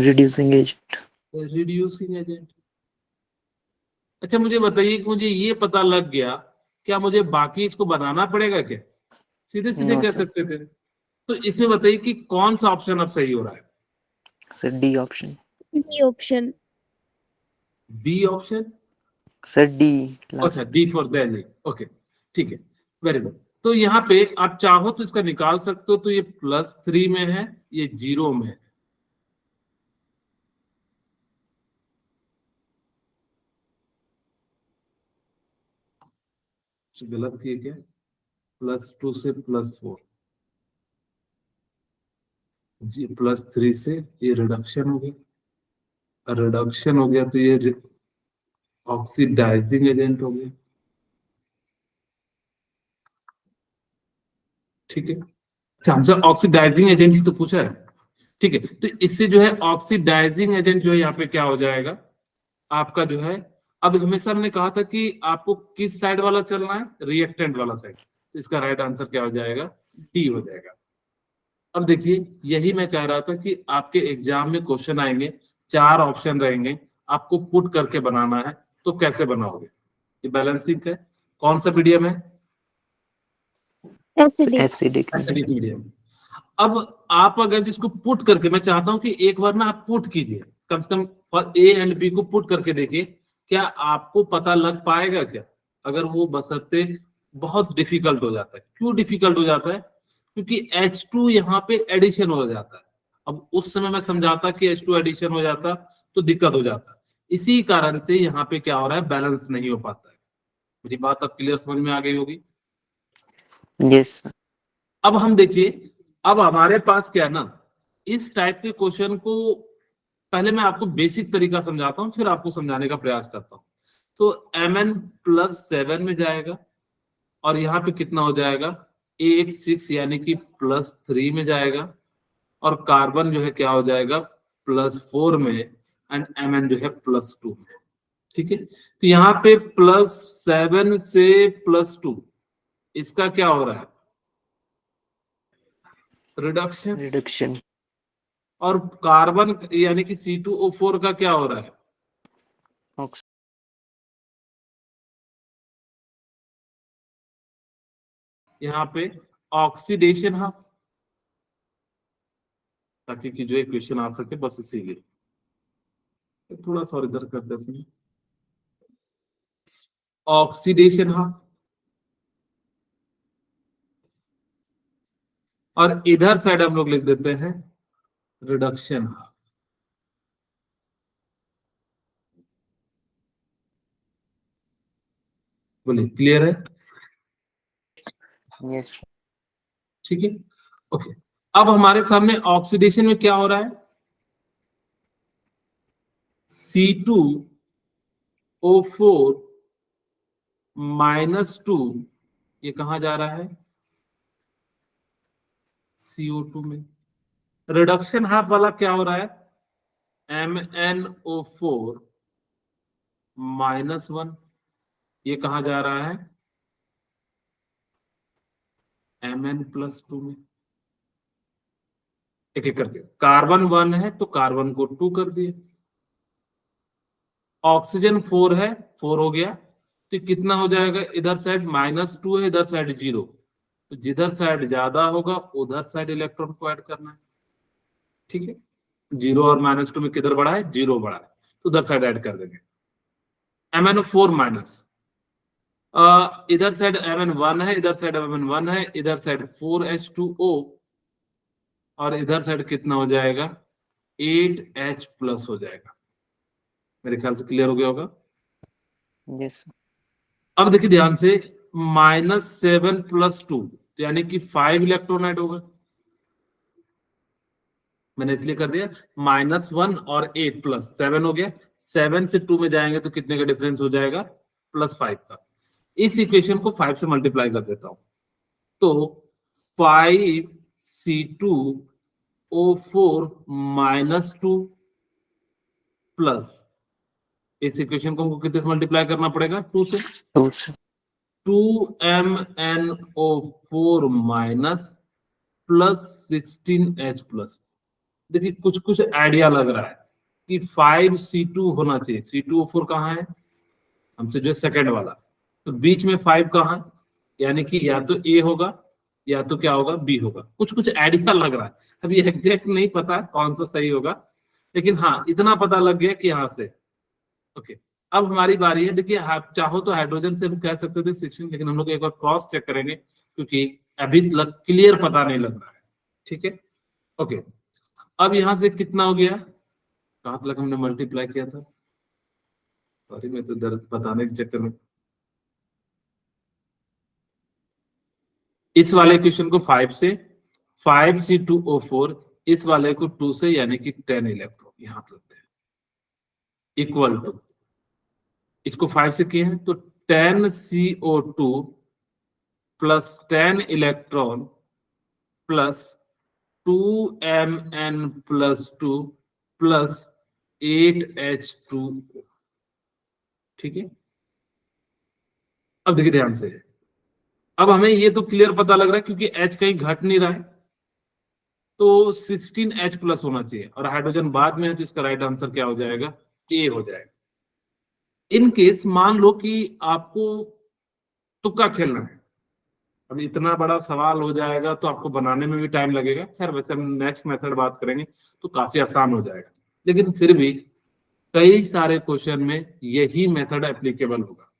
Reducing agent. Reducing agent. अच्छा मुझे बताइए कि मुझे ये पता लग गया, क्या मुझे बाकी इसको बनाना पड़ेगा क्या? सीधे सीधे No, कह sir. सकते थे। तो इसमें बताइए कि कौन सा ऑप्शन अब सही हो रहा है? So D option. D option. B option? So D अच्छा last. D for Delhi. Okay ठीक है, वेरी गुड। तो यहाँ पे आप चाहो तो इसका निकाल सकते हो, तो ये +3 में है, ये 0 में है। गलत किए क्या? +2 से +4 जी, +3 से ये रिडक्शन हो गया, रिडक्शन हो गया तो ये ऑक्सीडाइजिंग एजेंट हो गया। ठीक है, अच्छा हमसे ऑक्सीडाइजिंग एजेंट ही तो पूछा है। ठीक है, तो इससे जो है ऑक्सीडाइजिंग एजेंट जो है यहाँ पे क्या हो जाएगा आपका जो है। अब हमेशा हमने कहा था कि आपको किस साइड वाला चलना है? रिएक्टेंट वाला साइड। तो इसका राइट आंसर क्या हो जाएगा? डी हो जाएगा। अब देखिए यही मैं कह रहा था कि आपके एग्जाम में क्वेश्चन आएंगे, 4 ऑप्शन रहेंगे, आपको पुट करके बनाना है। तो कैसे बनाओगे? ये बैलेंसिंग है, कौन सा मीडियम है? Acidic. Acidic. Acidic medium. अब आप अगर जिसको पुट करके, मैं चाहता हूं कि एक बार ना आप पुट कीजिए, कम से कम ए एंड बी को पुट करके देखिए, क्या आपको पता लग पाएगा क्या? अगर वो बशर्ते बहुत डिफिकल्ट हो जाता है। क्यों डिफिकल्ट हो जाता है? क्योंकि H2 यहाँ पे एडिशन हो जाता है। अब उस समय मैं समझाता कि H2 एडिशन हो जाता तो दिक्कत हो जाता। इसी कारण से यहाँ पे क्या हो रहा है? बैलेंस नहीं हो पाता है। मेरी बात अब क्लियर समझ में आ गई होगी? Yes, sir. अब हम देखिए, अब हमारे पास क्या है ना, इस टाइप के क्वेश्चन को पहले मैं आपको बेसिक तरीका समझाता हूँ, फिर आपको समझाने का प्रयास करता हूँ। तो mn+7 में जाएगा, और यहाँ पे कितना हो जाएगा 8 6 यानी कि +3 में जाएगा, और कार्बन जो है क्या हो जाएगा +4 में, एंड mn जो है +2 में। ठीक है, तो यहाँ पे +7 से +2 इसका क्या हो रहा है, रिडक्शन। रिडक्शन। और कार्बन यानी कि C2O4 का क्या हो रहा है, यहाँ पे ऑक्सीडेशन। हाँ, ताकि कि जो इक्वेशन आ सके, बस इसीलिए थोड़ा सा और इधर करते हैं इसमें, ऑक्सीडेशन। हाँ, और इधर साइड हम लोग लिख देते हैं रिडक्शन। हाँ, बोलिए, क्लियर है? यस। ठीक है, ओके। अब हमारे सामने ऑक्सीडेशन में क्या हो रहा है, C2O4 -2 ये कहा जा रहा है, CO2 में। रिडक्शन हाफ वाला क्या हो रहा है, MnO4 -1 ये कहा जा रहा है Mn+2 में। एक एक करके, कार्बन 1 है तो कार्बन को 2 कर दिए, ऑक्सीजन 4 है, 4 हो गया, तो कितना हो जाएगा, इधर साइड -2 है, इधर साइड 0, तो जिधर साइड ज्यादा होगा उधर साइड इलेक्ट्रॉन को ऐड करना है। ठीक है, 0 और -2 में किधर बढ़ा है, 0 बढ़ा है, तो उधर साइड ऐड कर देंगे। MnO4- इधर साइड Mn1 है, इधर साइड Mn1 है, इधर साइड 4H2O, और इधर साइड कितना हो जाएगा 8H+ हो जाएगा। मेरे ख्याल से क्लियर हो गया होगा। यस। अब देखिए ध्यान से, -7 + 2 यानी कि 5 इलेक्ट्रॉन ऐड होगा। मैंने इसलिए कर दिया, -1 और 8 +7 हो गया, 7 से 2 में जाएंगे तो कितने का डिफरेंस हो जाएगा, +5 का। इस इक्वेशन को 5 से मल्टीप्लाई कर देता हूं, तो 5C2O4 -2 प्लस, इस इक्वेशन को हमको कितने से मल्टीप्लाई करना पड़ेगा, 2 से, 2 से 2MnO4 +16H+। देखिए कुछ कुछ आइडिया लग रहा है कि 5C2 होना चाहिए, C2O4 कहाँ है हमसे, जो सेकंड वाला, तो बीच में 5 कहाँ है, यानी कि या तो A होगा या तो क्या होगा, B होगा। कुछ कुछ आइडिया लग रहा है, अभी एग्जैक्ट नहीं पता कौन सा सही होगा, लेकिन हाँ इतना पता लग गया कि यहाँ से। ओके, अब हमारी बारी है। देखिए आप चाहो तो हाइड्रोजन से भी कह सकते थे 16, लेकिन हम लोग एक बार क्रॉस चेक करेंगे क्योंकि अभी तक क्लियर पता नहीं लग रहा है। ठीक है, ओके। अब यहां से कितना हो गया, कहां तक हमने मल्टीप्लाई किया था, सॉरी मैं तो दर्द बताने के चक्कर में, इस वाले क्वेश्चन को 5 से, 5C2O4 इस वाले को 2 से, यानी कि 10 इलेक्ट्रॉन यहां लगते हैं, इक्वल टू, इसको 5 से किए हैं तो 10CO2 +10 इलेक्ट्रॉन +2Mn+2 +8H2। ठीक है, अब देखिए ध्यान से, अब हमें ये तो क्लियर पता लग रहा है क्योंकि H कहीं घट नहीं रहा है, तो 16H+ होना चाहिए, और हाइड्रोजन बाद में है, तो इसका राइट आंसर क्या हो जाएगा, A हो जाएगा। इन केस मान लो कि आपको तुक्का खेलना है, अब इतना बड़ा सवाल हो जाएगा तो आपको बनाने में भी टाइम लगेगा, खैर वैसे हम नेक्स्ट मेथड बात करेंगे तो काफी आसान हो जाएगा, लेकिन फिर भी कई सारे क्वेश्चन में यही मेथड एप्लीकेबल होगा,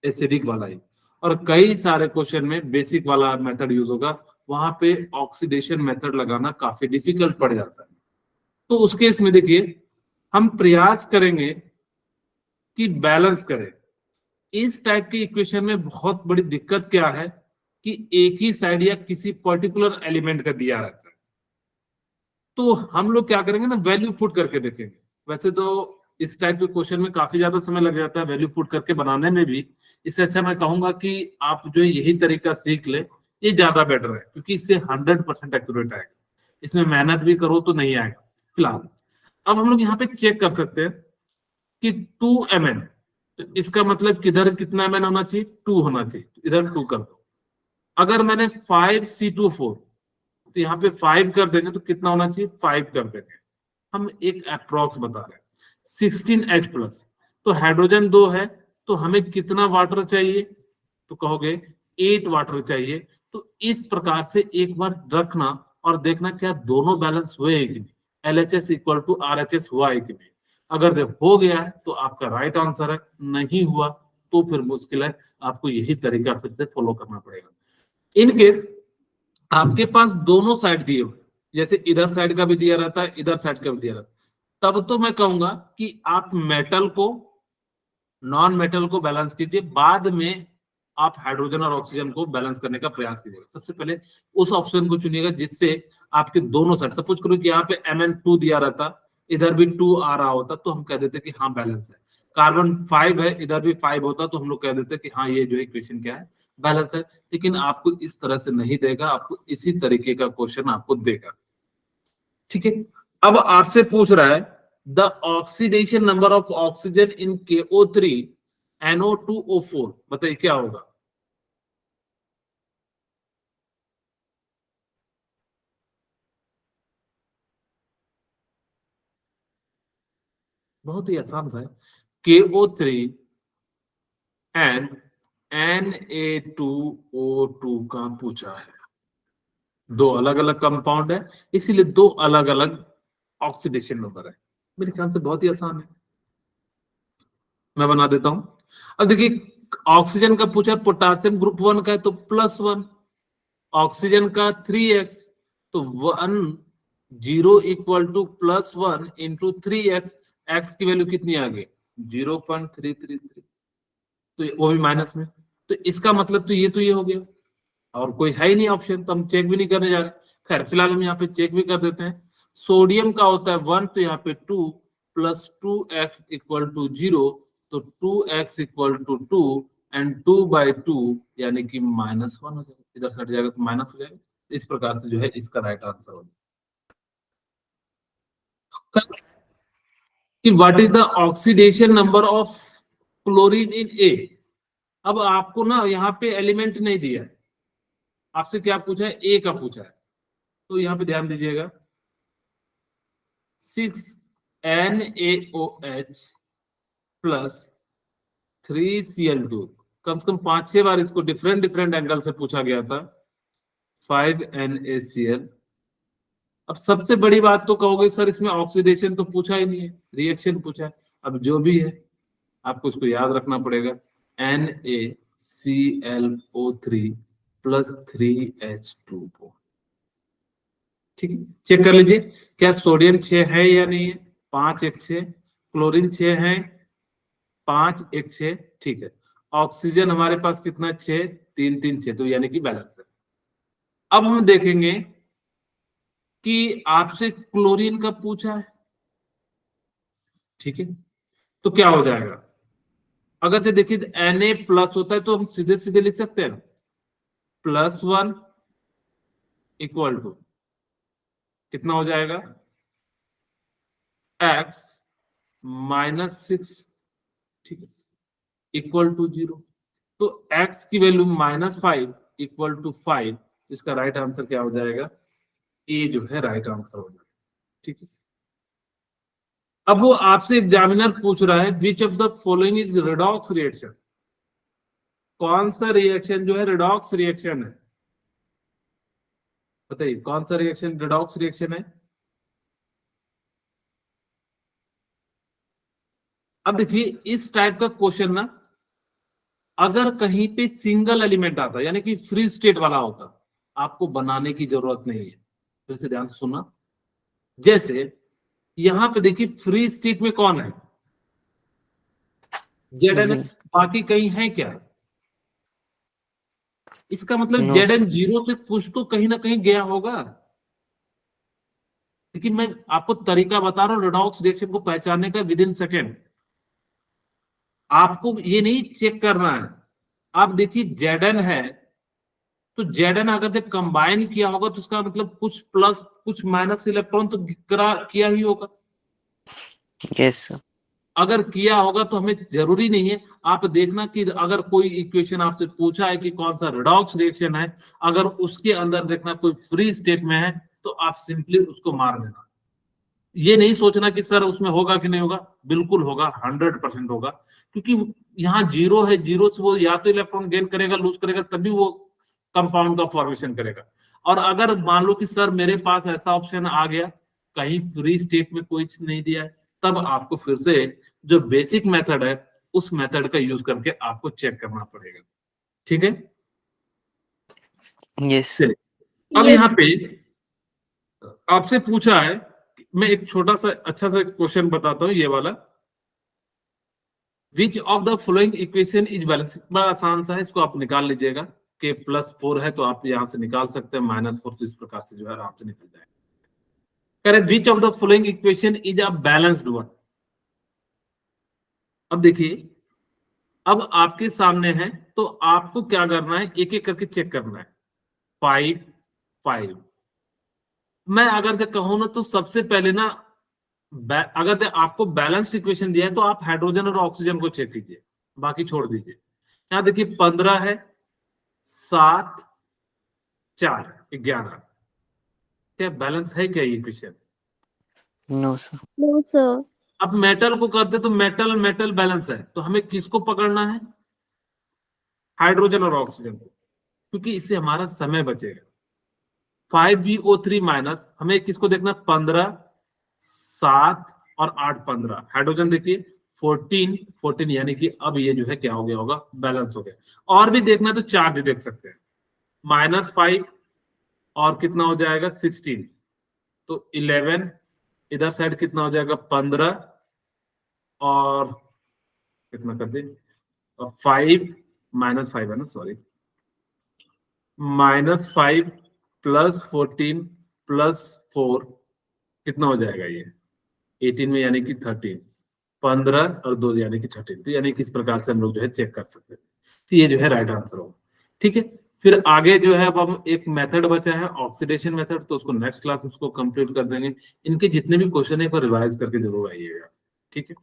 एसिडिक वाला ही, और कई सारे क्वेश्चन में बेसिक वाला मेथड यूज होगा, वहां पे ऑक्सीडेशन मेथड लगाना काफी डिफिकल्ट पड़ जाता है। तो उस केस में देखिए हम प्रयास करेंगे कि बैलेंस करें। इस टाइप की इक्वेशन में बहुत बड़ी दिक्कत क्या है कि एक ही साइड या किसी पर्टिकुलर एलिमेंट का दिया रहता है, तो हम लोग क्या करेंगे ना, वैल्यू पुट करके देखेंगे। वैसे तो इस टाइप के क्वेश्चन में काफी ज्यादा समय लग जाता है वैल्यू पुट करके बनाने में भी। इससे अच्छा मैं कहूंगा कि आप जो है यही तरीका सीख ले, ये ज्यादा बेटर है, क्योंकि इससे 100% एक्यूरेट आएगा। इसमें मेहनत भी करो तो नहीं आएगा। फिलहाल अब हम लोग यहाँ पे चेक कर सकते हैं कि 2 mn, तो इसका मतलब किधर कितना mn होना चाहिए, 2 होना चाहिए, तो इधर 2 कर दो। अगर मैंने 5C2O4, तो यहाँ पे 5 कर देंगे तो कितना होना चाहिए, 5 कर देंगे। हम एक अप्रोक्स बता रहे हैं। 16H+, तो हाइड्रोजन 2 है, तो हमें कितना वाटर चाहिए, तो कहोगे 8 वाटर चाहिए। तो इस प्रकार से एक बार रखना और देखना क्या दोनों बैलेंस हुए कि नहीं, LHS इक्वल टू RHS हुआ है कि नहीं। अगर जब हो गया है तो आपका राइट आंसर है, नहीं हुआ तो फिर मुश्किल है, आपको यही तरीका फिर से फॉलो करना पड़ेगा। इन केस आपके पास दोनों साइड दिए हुए, जैसे इधर साइड का भी दिया रहता है, इधर साइड का भी दिया रहता है, तब तो मैं कहूंगा कि आप मेटल को नॉन मेटल को बैलेंस कीजिए, बाद में आप हाइड्रोजन और ऑक्सीजन को बैलेंस करने का प्रयास कीजिएगा। सबसे पहले उस ऑप्शन को चुनिएगा जिससे आपके दोनों साइड, सपोज करो कि यहाँ पे Mn2 दिया रहता, इधर भी 2 आ रहा होता, तो हम कह देते कि हाँ बैलेंस है। कार्बन 5 है, इधर भी 5 होता, तो हम लोग कह देते कि हाँ ये जो इक्वेशन क्या है, बैलेंस है। लेकिन आपको इस तरह से नहीं देगा, आपको इसी तरीके का क्वेश्चन आपको देगा। ठीक है, अब आपसे पूछ रहा है the oxidation number of oxygen in KO3 NO2O4, बताइए क्या होगा। बहुत ही आसान सा है। KO3 एंड Na2O2 का पूछा है। दो अलग अलग कंपाउंड है, इसीलिए दो अलग अलग ऑक्सीडेशन नंबर है। मेरे ख्याल से बहुत ही आसान है, मैं बना देता हूं। अब देखिए, ऑक्सीजन का पूछा, पोटासियम ग्रुप 1 का है तो +1, ऑक्सीजन का 3x, तो 0 equal to +1 into 3x, x की वैल्यू कितनी आ गई 0.333, तो वो भी माइनस में, तो इसका मतलब तो ये हो गया, और कोई है ही नहीं ऑप्शन, तो हम चेक भी नहीं करने जा रहे। खैर फिलहाल हम यहाँ पे चेक भी कर देते हैं। सोडियम का होता है 1, तो यहाँ पे 2 + 2x इक्वल टू 0, तो 2x इक्वल टू 2 एंड 2/2 यानी कि -1 हो जाएगा, इधर से हट जाएगा तो माइनस हो जाएगा। इस प्रकार से जो है इसका राइट आंसर होगा कि what is the oxidation number of chlorine in A। अब आपको ना यहाँ पे एलिमेंट नहीं दिया है, आपसे क्या पूछा है, A का पूछा है, तो यहाँ पे ध्यान दीजिएगा 6NaOH प्लस 3Cl2, कम से कम 5-6 बार इसको डिफरेंट डिफरेंट एंगल से पूछा गया था। 5NaCl। अब सबसे बड़ी बात तो कहोगे सर इसमें ऑक्सीडेशन तो पूछा ही नहीं है, रिएक्शन पूछा है। अब जो भी है आपको इसको याद रखना पड़ेगा, NaClO3 प्लस 3H2O। ठीक है, चेक कर लीजिए क्या सोडियम 6 है या नहीं है, 5 1 6, क्लोरीन 6 है, 5 1 6, ठीक है। ऑक्सीजन हमारे पास कितना 6, 3 3 6, तो यानी कि बैलेंस है। अब हम देखेंगे कि आपसे क्लोरीन का पूछा है, ठीक है, तो क्या हो जाएगा, अगर से देखिए Na+ होता है तो हम सीधे सीधे लिख सकते हैं +1 इक्वल टू कितना हो जाएगा x -6, ठीक है, इक्वल टू 0, तो x की वैल्यू -5 इक्वल टू 5, इसका राइट आंसर क्या हो जाएगा, ए जो है राइट आंसर हो जाएगा। ठीक है, अब वो आपसे एग्जामिनर पूछ रहा है which of the following is redox reaction, कौन सा रिएक्शन जो है रेडॉक्स रिएक्शन है, बताइए कौन सा रिएक्शन रेडॉक्स रिएक्शन है। अब देखिए इस टाइप का क्वेश्चन ना, अगर कहीं पे सिंगल एलिमेंट आता यानी कि फ्री स्टेट वाला होता, आपको बनाने की जरूरत नहीं है। फिर से ध्यान से सुनना, जैसे यहां पे देखिए फ्री स्टेट में कौन है, Zn है, बाकी कहीं है क्या, इसका मतलब No, Zn जीरो से कुछ तो कहीं ना कहीं गया होगा। लेकिन मैं आपको तरीका बता रहा हूँ रेडॉक्स रिएक्शन को पहचानने का विद इन सेकेंड। आपको ये नहीं चेक करना है। आप देखिए Zn है, तो Zn अगर से कंबाइन किया होगा तो उसका मतलब कुछ प्लस कुछ माइनस इलेक्ट्रॉन तो किया ही होगा। yes sir. अगर किया होगा तो हमें जरूरी नहीं है। आप देखना कि अगर कोई इक्वेशन आपसे पूछा है कि कौन सा रेडॉक्स रिएक्शन है, अगर उसके अंदर देखना कोई फ्री स्टेट में है तो आप सिंपली उसको मार देना। ये नहीं सोचना कि सर उसमें होगा कि नहीं होगा, बिल्कुल होगा, 100% होगा। क्योंकि यहाँ जीरो है, जीरो से वो या तो इलेक्ट्रॉन गेन करेगा, लूज करेगा, तभी वो कंपाउंड का फॉर्मेशन करेगा। और अगर मान लो कि सर मेरे पास ऐसा ऑप्शन आ गया, कहीं फ्री स्टेट में कोई चीज नहीं दिया है, तब आपको फिर से जो बेसिक मेथड है उस मेथड का यूज करके आपको चेक करना पड़ेगा। ठीक है, Yes. चलिए अब Yes. यहाँ पे आपसे पूछा है, मैं एक छोटा सा अच्छा सा क्वेश्चन बताता हूँ, ये वाला। Which of the following equation is balance. बड़ा आसान सा है, इसको आप निकाल लीजिएगा। के +4 है तो आप यहां से निकाल सकते हैं, -4 तो इस प्रकार से जो है आराम से निकल जाएगा। करें which of the following equation is a balanced one. अब देखिए, अब आपके सामने है तो आपको क्या करना है, एक एक करके चेक करना है। 5 5 मैं अगर जो कहूं ना तो सबसे पहले ना, अगर जो आपको बैलेंस्ड इक्वेशन दिया है तो आप हाइड्रोजन और ऑक्सीजन को चेक कीजिए, बाकी छोड़ दीजिए। यहां देखिए 15 है, 7 4 11, क्या बैलेंस है क्या ये equation? No sir. No, sir. अब मेटल को करते तो मेटल मेटल बैलेंस है, तो हमें किसको पकड़ना है? हाइड्रोजन और ऑक्सीजन को, क्योंकि इससे हमारा समय बचेगा। 5BO3 माइनस, हमें किसको देखना? 15 7 और 8 15। हाइड्रोजन देखिए 14 14, यानी कि अब ये जो है क्या हो गया होगा, बैलेंस हो गया। और भी देखना है तो चार्ज देख सकते हैं, -5 और कितना हो जाएगा 16, तो 11, इधर साइड कितना हो जाएगा 15, और कितना कर दे 5 -5 है ना, सॉरी, -5 +14 +4 कितना हो जाएगा ये 18 में, यानी कि 13, 15 और 2 यानी कि 13। तो यानी कि इस प्रकार से हम लोग जो है चेक कर सकते हैं। तो ये जो है राइट आंसर होगा। ठीक है, फिर आगे जो है अब हम एक मेथड बचा है ऑक्सीडेशन मेथड, तो उसको नेक्स्ट क्लास में उसको कंप्लीट कर देंगे। इनके जितने भी क्वेश्चन है एक बार रिवाइज करके जरूर आइएगा। ठीक है।